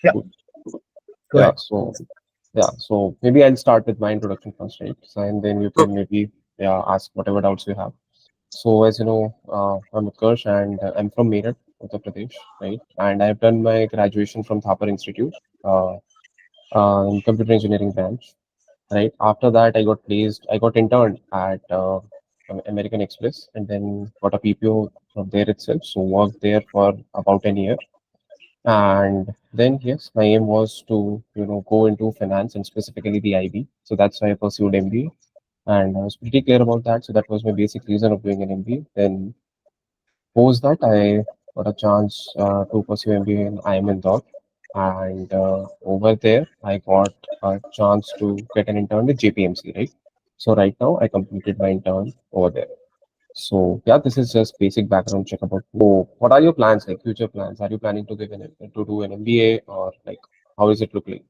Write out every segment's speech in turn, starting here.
Yeah. Cool. Go Yeah. ahead. So maybe I'll start with my introduction first, right? So, and then you can Okay. maybe ask whatever doubts you have. So as you know, I'm Utkarsh and I'm from Meerut, Uttar Pradesh, right? And I've done my graduation from Thapar Institute uh, in computer engineering branch, right? After that, I got interned at American Express and then got a PPO from there itself. So worked there for about an year. And then, yes, my aim was to, go into finance and specifically the IB. So that's why I pursued MBA. And I was pretty clear about that. So that was my basic reason of doing an MBA. Then post that, I got a chance to pursue MBA in IIM Indore. And over there, I got a chance to get an intern with JPMC, right? So right now, I completed my intern over there. So yeah, this is just basic background check about. So what are your plans, like future plans? Are you planning to do an MBA or like how is it look like?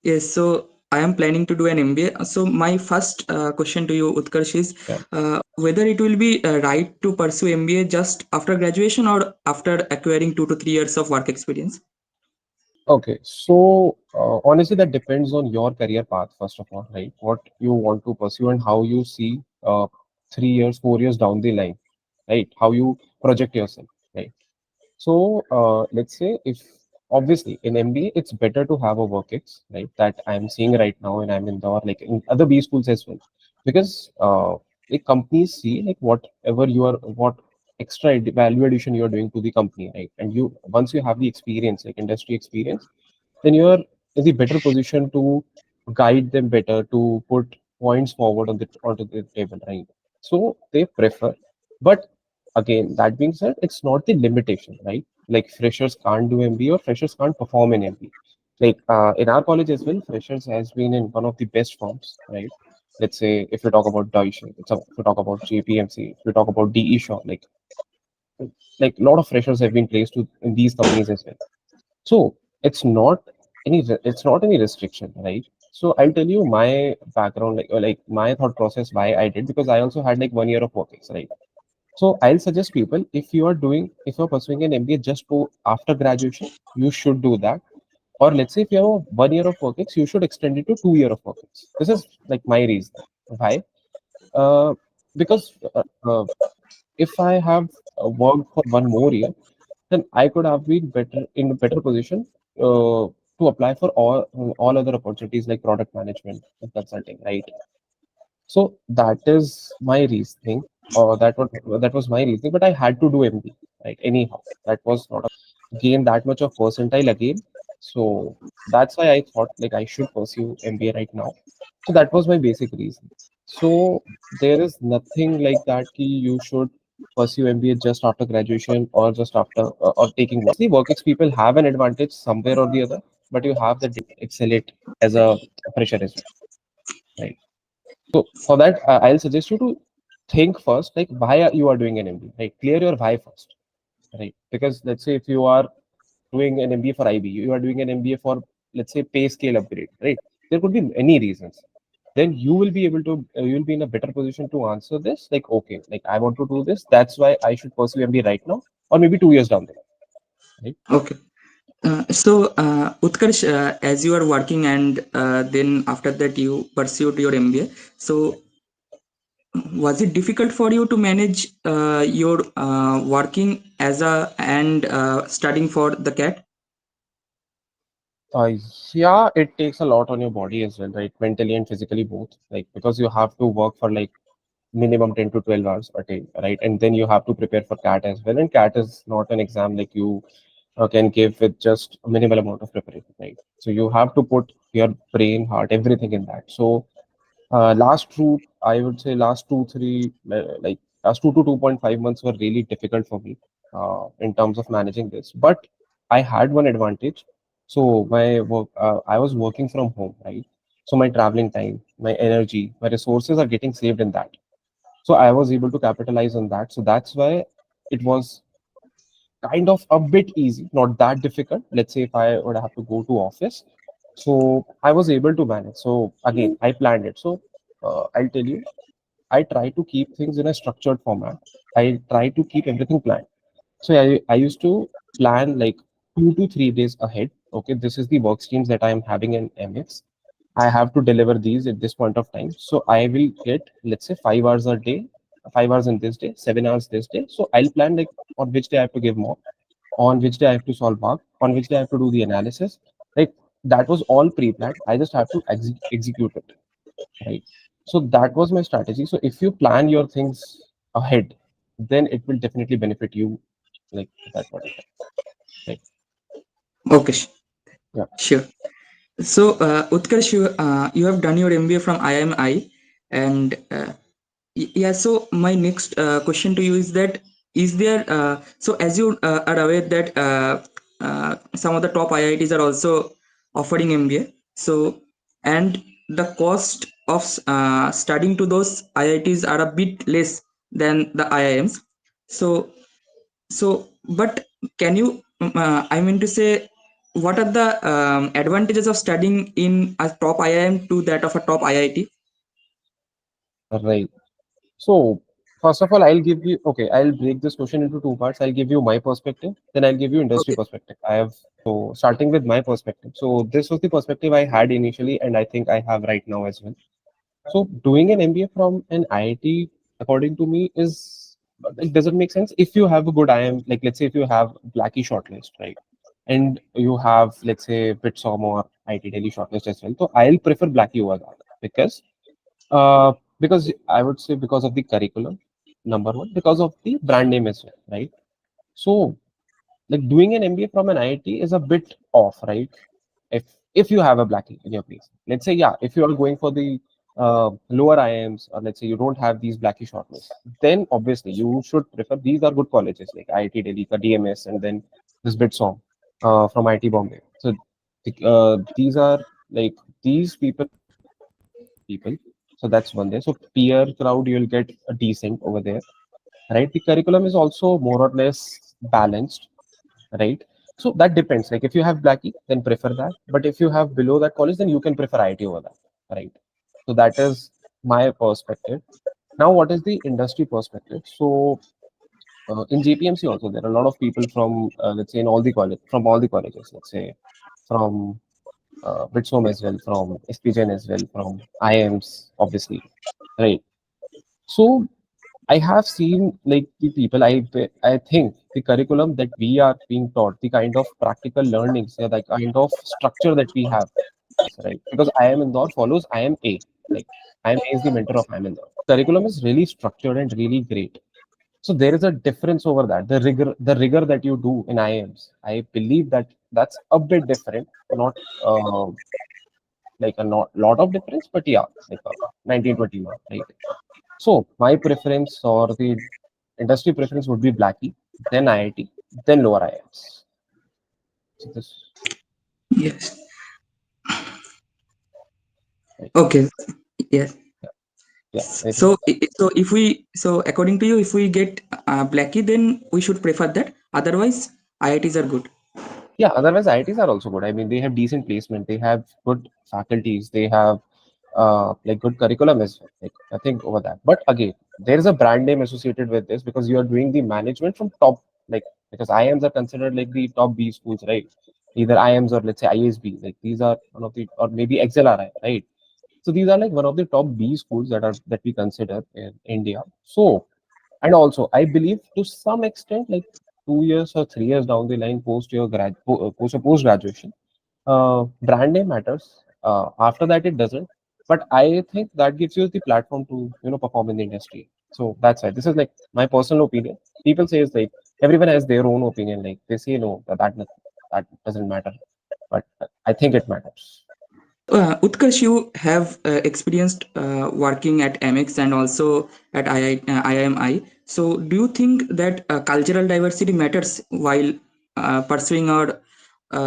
Yes, so I am planning to do an MBA. So my first question to you, Utkarsh, is Yeah. whether it will be right to pursue MBA just after graduation or after acquiring 2 to 3 years of work experience. Okay. So honestly, that depends on your career path first of all, right? What you want to pursue and how you see 3 years, 4 years down the line, right? How you project yourself, right? So let's say if obviously in MBA it's better to have a work ex, right? That I'm seeing right now and I'm in the or like in other B schools as well, because like companies see like what extra value addition you're doing to the company, right? And you once you have the experience, like industry experience, then you're in the better position to guide them better to put points forward onto the table, right? So they prefer, but again, that being said, it's not the limitation, right? Like freshers can't do MBA or freshers can't perform in MBA. Like in our college as well, freshers has been in one of the best forms, right? Let's say if you talk about Deutsche, if you talk about JPMC, if you talk about DE Shaw, like a lot of freshers have been placed in these companies as well. So it's not any restriction, right? So I'll tell you my background, like my thought process why I did, because I also had like 1 year of work, right? So I'll suggest people if you're pursuing an MBA just after graduation, you should do that. Or let's say if you have a 1 year of work ex, you should extend it to 2 year of work ex. This is like my reason. Why? Uh, because if I have worked for 1 more year, then I could have been better in a better position to apply for all other opportunities like product management and consulting, right? So that is my reasoning, or that was my reasoning. But I had to do MBA, right? Anyhow, that was not a gain that much of percentile again. So that's why I thought like I should pursue MBA right now. So that was my basic reason. So there is nothing like that ki you should pursue MBA just after graduation or just after or taking work. The work ex people have an advantage somewhere or the other, but you have the excel it as a fresher as well, right? So for that, I'll suggest you to think first, like why you are doing an MBA, right? Clear your why first, right? Because let's say if you are doing an MBA for IB, you are doing an MBA for let's say pay scale upgrade, right? There could be many reasons. Then you will be able to, you will be in a better position to answer this. Like, okay, like I want to do this. That's why I should pursue MBA right now, or maybe 2 years down the line, right? Okay. Utkarsh, as you are working and then after that you pursued your MBA, so was it difficult for you to manage your working as a and studying for the CAT? Uh, yeah, it takes a lot on your body as well, right? Mentally and physically both. Like because you have to work for like minimum 10 to 12 hours a day, right? And then you have to prepare for CAT as well. And CAT is not an exam like you can give with just a minimal amount of preparation, right? So you have to put your brain, heart, everything in that. So I would say last last 2 to 2.5 months were really difficult for me in terms of managing this. But I had one advantage. So I was working from home, right? So my traveling time, my energy, my resources are getting saved in that. So I was able to capitalize on that. So that's why it was kind of a bit easy, not that difficult. Let's say if I would have to go to office, so I was able to manage. So again, I planned it. So I'll tell you, I try to keep things in a structured format. I try to keep everything planned. So I used to plan like 2 to 3 days ahead. okay, this is the work streams that I am having in MX. I have to deliver these at this point of time. So I will get, let's say, 5 hours a day, 5 hours in this day, 7 hours this day. So I'll plan like on which day I have to give more, on which day I have to solve bug, on which day I have to do the analysis. Like that was all pre-planned. I just have to execute it, right? So that was my strategy. So if you plan your things ahead, then it will definitely benefit you, like at that point of time, right? Okay, Yeah, sure. So, Utkarsh, you have done your MBA from IIMI, and yeah. So, my next question to you is that, is there so as you are aware that some of the top IITs are also offering MBA. So, and the cost of studying to those IITs are a bit less than the IIMs. So, but can you, I mean to say, what are the advantages of studying in a top IIM to that of a top IIT? right. So first of all, I'll give you, okay, I'll break this question into two parts. I'll give you my perspective, then I'll give you industry Okay. perspective. I have, so starting with my perspective. So this was the perspective I had initially, and I think I have right now as well. So doing an MBA from an IIT, according to me, is it doesn't make sense if you have a good IIM, like let's say if you have Blackie shortlist, right? And you have, let's say, Bitsom or IT Delhi shortlist as well. So I'll prefer Blackie over that because I would say because of the curriculum, number one, because of the brand name as well, right? So like doing an MBA from an IIT is a bit off, right? If if you have a blackie in your place, let's say, yeah, if you are going for the lower IIMs, or let's say you don't have these blackie shortlists, then obviously you should prefer, these are good colleges like IIT Delhi, ka DMS, and then this Bitsom from IIT Bombay. So these are like, these people are good people. So that's one there. So peer crowd, you'll get a decent over there, right? The curriculum is also more or less balanced, right? So that depends. Like if you have Blackie, then prefer that. But if you have below that college, then you can prefer IT over that, right? So that is my perspective. Now, what is the industry perspective? So in JPMC also, there are a lot of people from, let's say, in all the college, from all the colleges, let's say, from Bitsom as well, from SPGen as well, from IIMs, obviously, right? So I have seen like the people. I think the curriculum that we are being taught, the kind of practical learnings, the kind of structure that we have, right? Because I am Indore follows I am A. Like I am A is the mentor of I am Indore. Curriculum is really structured and really great. So there is a difference over that. The rigor that you do in IIMs, I believe that that's a bit different. Not like a not lot of difference, but yeah, like a 1920 mark, right? So my preference or the industry preference would be Blackie, then IIT, then lower IIMs. So this, Yes. right? Okay. Yes. Yeah, yeah. Anything So, else? so if we, so according to you, if we get Blackie, then we should prefer that. Otherwise, IITs are good. Yeah. Otherwise, IITs are also good. I mean, they have decent placement. They have good faculties. They have like good curriculum as well. Like nothing over that. But again, there is a brand name associated with this because you are doing the management from top, like because IIMs are considered like the top B schools, right? Either IIMs or let's say ISB. Like these are one of the, or maybe XLRI, right? So these are like one of the top B schools that we consider in India. So, and also I believe to some extent, like 2 years or 3 years down the line, post graduation, brand name matters. After that, it doesn't. But I think that gives you the platform to perform in the industry. So that's why this is like my personal opinion. People say it's like everyone has their own opinion. Like they say no, that doesn't matter. But I think it matters. Utkarsh, you have experienced working at MX and also at IIMI. So, do you think that cultural diversity matters while pursuing our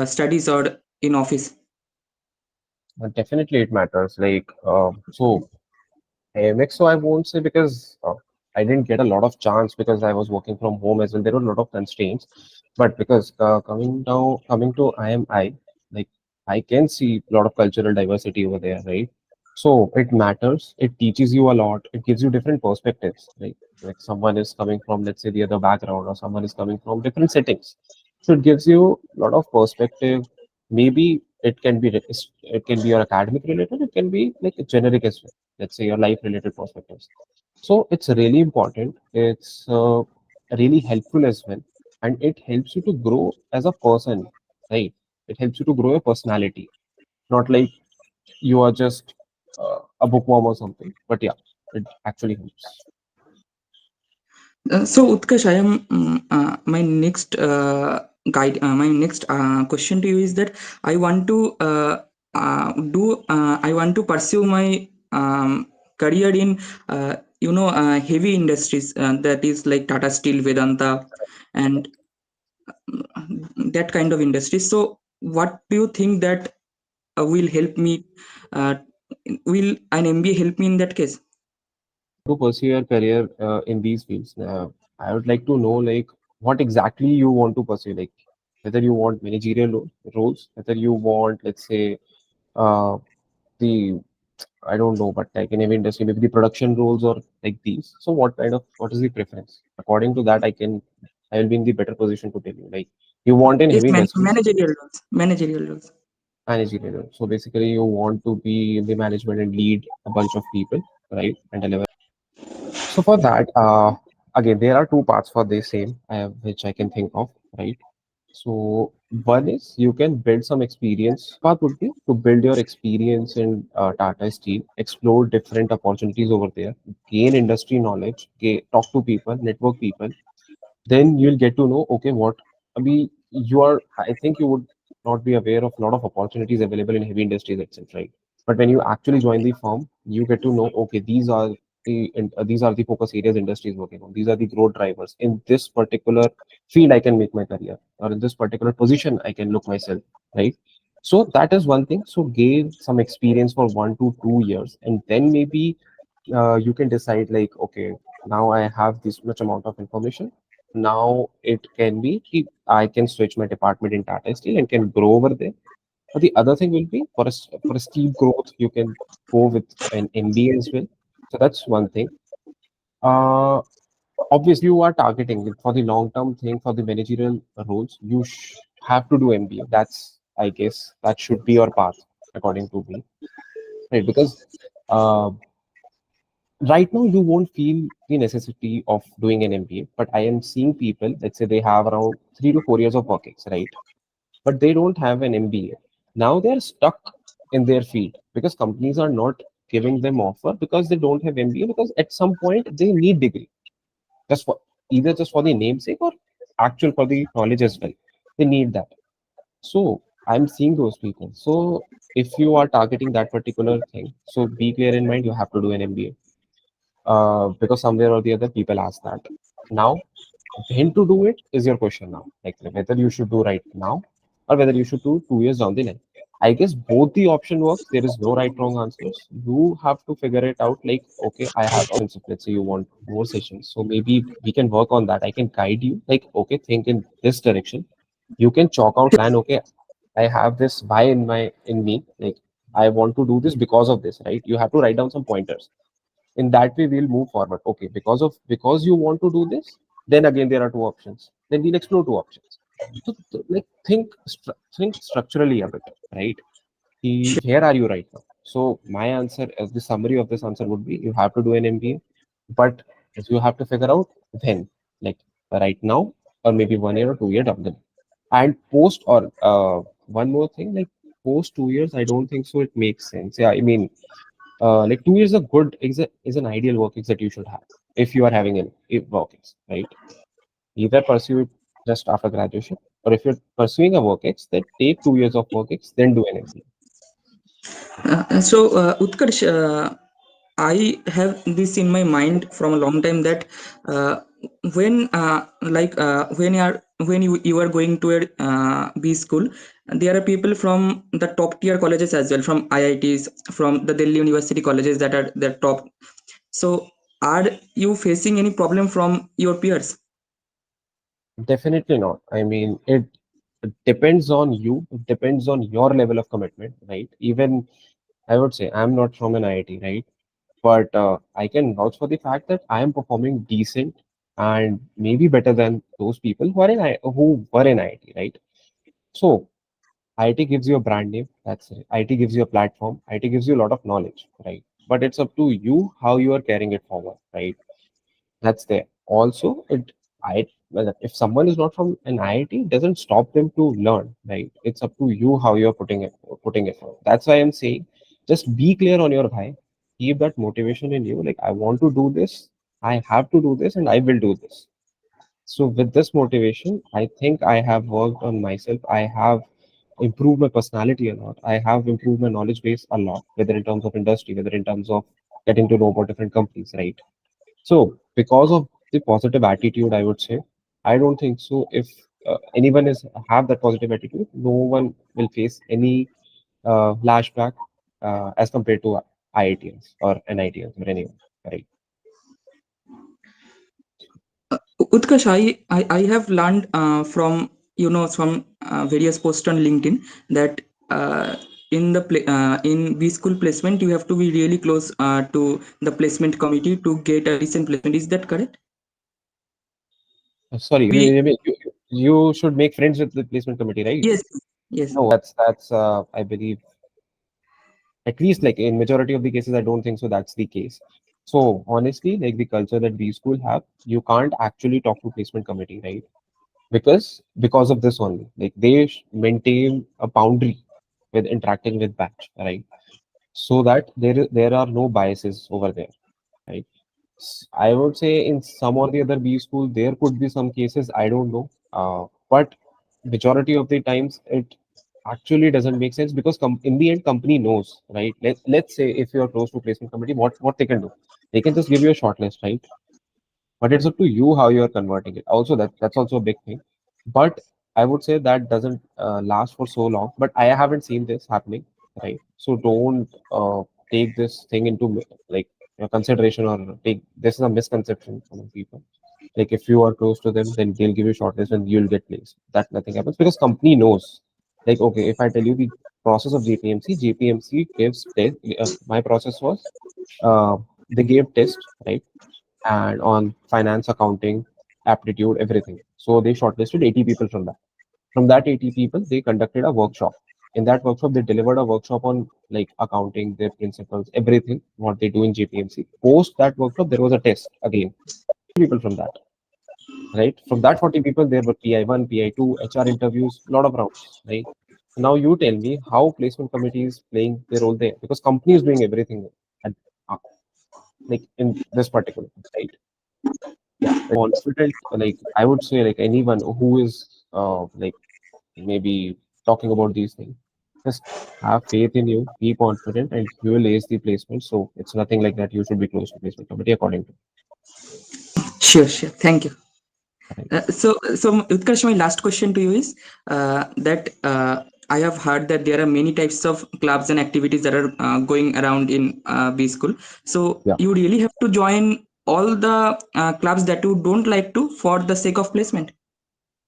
studies or in office? Definitely, it matters. Like so AMX, so I won't say because I didn't get a lot of chance because I was working from home as well. There were a lot of constraints, but because coming to IMI, like I can see a lot of cultural diversity over there, right? So it matters. It teaches you a lot. It gives you different perspectives, right? Like someone is coming from, let's say, the other background, or someone is coming from different settings. So it gives you a lot of perspective. Maybe it can be your academic related, it can be like generic as well. Let's say your life related perspectives. So it's really important. It's really helpful as well, and it helps you to grow as a person, right? It helps you to grow your personality, not like you are just a bookworm or something. But yeah, it actually helps. So Utkarsh, I am my next my next question to you is that I want to I want to pursue my career in heavy industries, that is like Tata Steel, Vedanta, and that kind of industry. So what do you think that will help me? Uh, will an MBA help me in that case? To pursue your career in these fields, I would like to know like what exactly you want to pursue, like whether you want managerial roles, whether you want, let's say, uh, the I don't know, but like in every industry, maybe the production roles or like these. So what is the preference? According to that, I will be in the better position to tell you. Like you want in Yes, heavy industries, managerial roles. Managerial roles. managerial. So basically, you want to be in the management and lead a bunch of people, right? And deliver. So for that, again, there are two parts for the same, which I can think of, right? So one is you can build some experience. Part would be to build your experience in Tata Steel, explore different opportunities over there, gain industry knowledge, talk to people, network people, then you'll get to know, okay, what I mean, I think you would not be aware of a lot of opportunities available in heavy industries itself, right? But when you actually join the firm, you get to know, okay, these are the focus areas industry is working on. These are the growth drivers. In this particular field, I can make my career, or in this particular position, I can look myself, right? So that is one thing. So gain some experience for 1 to 2 years, and then maybe you can decide like, okay, now I have this much amount of information. Now it can be I can switch my department in Tata Steel and can grow over there. But the other thing will be for a steep growth, you can go with an MBA as well. So that's one thing. Uh, Obviously, you are targeting it for the long term thing for the managerial roles. You have to do MBA. That's, I guess, that should be your path according to me, right? Because uh, right now you won't feel the necessity of doing an MBA, but I am seeing people, let's say they have around 3 to 4 years of work ex, right? But they don't have an MBA. Now they're stuck in their field because companies are not giving them offer because they don't have MBA, because at some point they need degree just for either just for the namesake or actual for the knowledge as well. They need that. So I'm seeing those people. So if you are targeting that particular thing, so be clear in mind you have to do an MBA, because somewhere or the other people ask that. Now, when to do it is your question now. Like whether you should do right now or whether you should do 2 years down the line. I guess both the option works. There is no right wrong answers. You have to figure it out. Like, okay, I have options. If let's say you want more sessions, so maybe we can work on that. I can guide you. Like, okay, think in this direction. You can chalk out plan. Okay, I have this why in me. Like, I want to do this because of this. Right? You have to write down some pointers. In that way we'll move forward. Okay, because you want to do this, then again there are two options, then we'll explore two options. So like think structurally a bit, right? Where are you right now? So my answer, as the summary of this answer would be, you have to do an MBA, but you have to figure out when, like right now, or maybe 1 year or 2 year down the line. And post or one more thing, like post 2 years, I don't think so it makes sense. Yeah, I mean, like 2 years a good is an ideal work ex that you should have if you are having an work ex, right? Either pursue it just after graduation, or if you're pursuing a work ex, then take 2 years of work ex, then do an MBA. Utkarsh, I have this in my mind from a long time that uh, when you are going to a B school, there are people from the top tier colleges as well, from IITs, from the Delhi University colleges that are the top. So, are you facing any problem from your peers? Definitely not. I mean, it depends on you. It depends on your level of commitment, right? Even I would say I'm not from an IIT, right? But I can vouch for the fact that I am performing decent and maybe better than those people who were in IIT, right? So IT gives you a brand name. That's it. IT gives you a platform. IT gives you a lot of knowledge, right? But it's up to you how you are carrying it forward, right? That's there. Also, well, if someone is not from an IIT, it doesn't stop them to learn, right? It's up to you how you're putting it forward. That's why I'm saying, just be clear on your why. Keep that motivation in you. Like, I want to do this, I have to do this, and I will do this. So with this motivation, I think I have worked on myself. I have improved my personality a lot. I have improved my knowledge base a lot, whether in terms of industry, whether in terms of getting to know about different companies, right? So, because of the positive attitude, I would say, I don't think so. If anyone is have that positive attitude, no one will face any lashback as compared to IITs or NITs or anyone, right? Utkarsh, I have learned from from various posts on LinkedIn that in B school placement you have to be really close to the placement committee to get a decent placement. Is that correct? Sorry, We you should make friends with the placement committee, right? Yes, yes. No, that's I believe, at least like in majority of the cases, I don't think so that's the case. So honestly, like the culture that B school have, you can't actually talk to placement committee, right? Because of this only, like they maintain a boundary with interacting with batch, right? So that there are no biases over there, right? I would say in some or the other B school there could be some cases, I don't know, but majority of the times it actually doesn't make sense because in the end company knows, right? Let's say if you are close to placement committee, what they can do, they can just give you a short list, right? But it's up to you how you are converting it. Also, that's also a big thing. But I would say that doesn't last for so long. But I haven't seen this happening, right? So don't take this thing into like your consideration, or take this is a misconception from people. Like if you are close to them, then they'll give you shortlist and you'll get placed. That nothing happens because company knows. Like okay, if I tell you the process of JPMC gives test. My process was they gave test, right? And on finance, accounting, aptitude, everything. So they shortlisted 80 people from that. From that 80 people, they conducted a workshop. In that workshop, they delivered a workshop on like accounting, their principles, everything, what they do in GPMC. Post that workshop, there was a test again. People from that, right? From that 40 people, there were PI1, PI2, HR interviews, a lot of rounds, right? Now you tell me how placement committee is playing their role there because company is doing everything at, uh, like in this particular, right? Yeah, confident, like I would say, like anyone who is like maybe talking about these things, just have faith in you, be confident, and you will ace the placement. So it's nothing like that you should be close to placement committee according to, Sure, sure. Thank you. right? So Utkarsh, my last question to you is that I have heard that there are many types of clubs and activities that are going around in B school. So Yeah. you really have to join all the clubs that you don't like to for the sake of placement.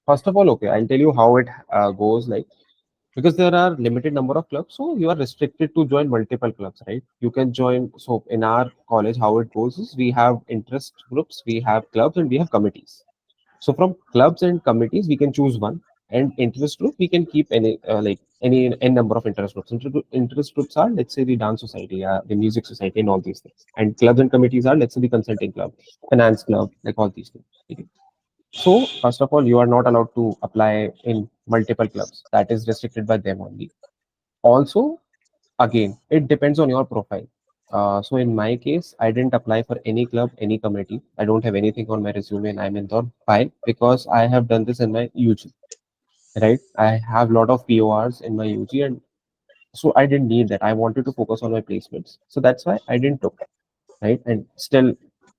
First of all, okay, I'll tell you how it goes, like because there are limited number of clubs, so you are restricted to join multiple clubs, right? You can join. So in our college, how it goes is we have interest groups, we have clubs, and we have committees. So from clubs and committees, we can choose one. And interest group, we can keep any any n number of interest groups. Interest groups are, let's say, the dance society, the music society, and all these things. And clubs and committees are, let's say, the consulting club, finance club, like all these things. Okay. So first of all, you are not allowed to apply in multiple clubs. That is restricted by them only. Also, again, it depends on your profile. So in my case, I didn't apply for any club, any committee. I don't have anything on my resume, and I'm in the file because I have done this in my UG, right? I have a lot of PORs in my UG, and so I didn't need that. I wanted to focus on my placements, so that's why I didn't took, right? And still,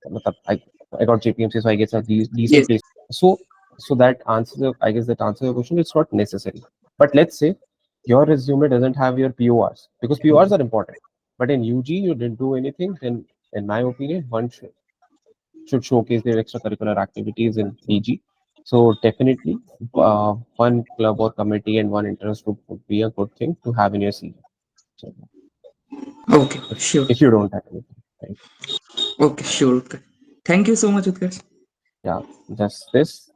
matlab, I got JPMC, so I guess a decent Yes. place. So that answers, I guess that answers your question. It's not necessary, but let's say your resume doesn't have your PORs because PORs are important. But in UG, you didn't do anything. Then, in my opinion, one should showcase their extracurricular activities in PG. So definitely, one club or committee and one interest group would be a good thing to have in your CV. So Okay. if, Sure. if you don't have anything, right? Okay. Sure. Utkarsh. Thank you so much, Utkarsh. Yeah, just this.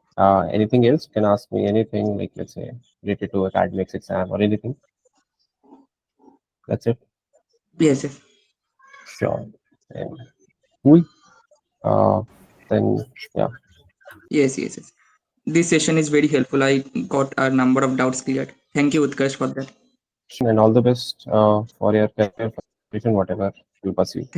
Anything else? You can ask me anything, like let's say related to academics, exam, or anything. That's it. Yes, yes, Sure. And cool. Uh, then yeah. yes, yes, yes. This session is very helpful. I got a number of doubts cleared. Thank you, Utkarsh, for that. And all the best for your career, for education, whatever you pursue.